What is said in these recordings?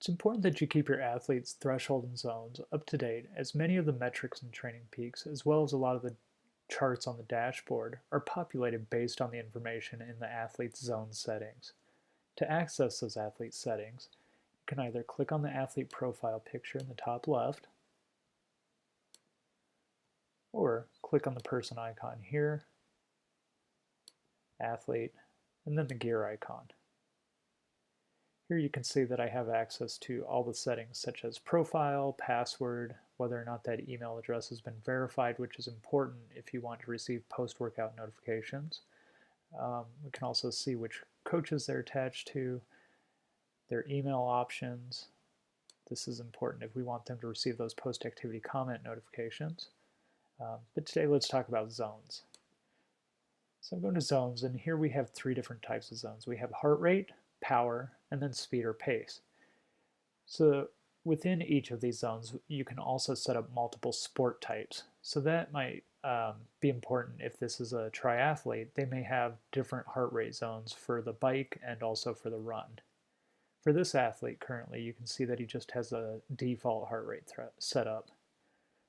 It's important that you keep your athletes' threshold and zones up to date, as many of the metrics in Training Peaks, as well as a lot of the charts on the dashboard, are populated based on the information in the athlete's zone settings. To access those athlete settings, you can either click on the athlete profile picture in the top left, or click on the person icon here, athlete, and then the gear icon. Here you can see that I have access to all the settings such as profile, password, whether or not that email address has been verified, which is important if you want to receive post-workout notifications. We can also see which coaches they're attached to, their email options. This is important if we want them to receive those post-activity comment notifications. But today let's talk about zones. So I'm going to zones, and here we have three different types of zones. We have heart rate, power, and then speed or pace. So within each of these zones, you can also set up multiple sport types. So that might be important if this is a triathlete. They may have different heart rate zones for the bike and also for the run. For this athlete currently, you can see that he just has a default heart rate set up.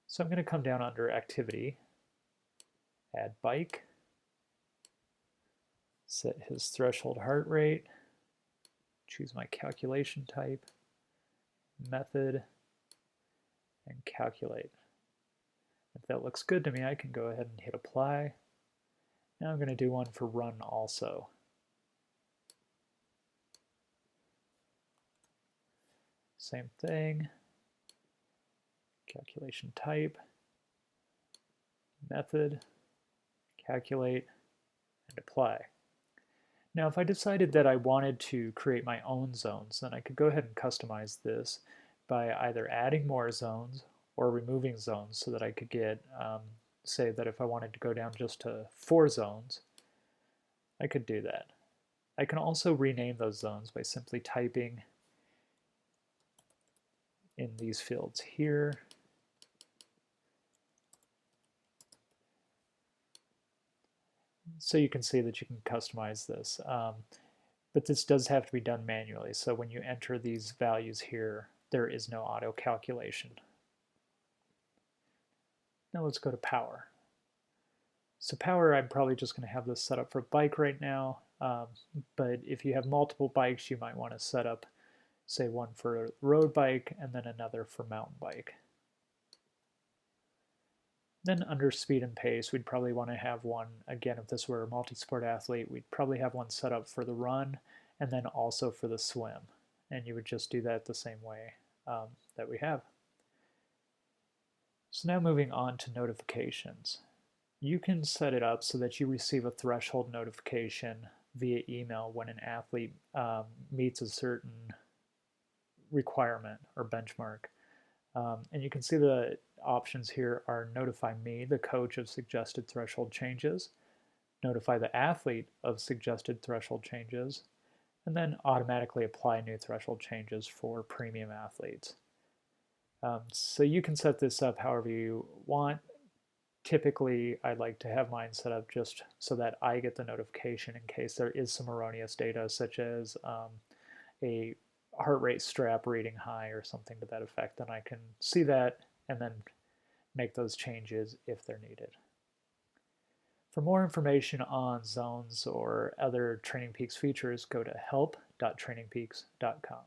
So I'm going to come down under activity, add bike, set his threshold heart rate, choose my calculation type, method, and calculate. If that looks good to me, I can go ahead and hit apply. Now I'm going to do one for run also. Same thing, calculation type, method, calculate, and apply. Now if I decided that I wanted to create my own zones, then I could go ahead and customize this by either adding more zones or removing zones so that I could get, say that if I wanted to go down just to 4 zones, I could do that. I can also rename those zones by simply typing in these fields here. So you can see that you can customize this. But this does have to be done manually. So when you enter these values here, there is no auto calculation. Now let's go to power. So power, I'm probably just going to have this set up for bike right now. But if you have multiple bikes, you might want to set up, say, one for road bike and then another for mountain bike. Then under speed and pace, we'd probably want to have one, again, if this were a multi-sport athlete, we'd probably have one set up for the run and then also for the swim. And you would just do that the same way that we have. So now moving on to notifications. You can set it up so that you receive a threshold notification via email when an athlete meets a certain requirement or benchmark. And you can see the options here are notify me, the coach, of suggested threshold changes, notify the athlete of suggested threshold changes, and then automatically apply new threshold changes for premium athletes. So you can set this up however you want. Typically, I like to have mine set up just so that I get the notification in case there is some erroneous data, such as a heart rate strap reading high or something to that effect. Then I can see that and then make those changes if they're needed. For more information on zones or other Training Peaks features, go to help.trainingpeaks.com.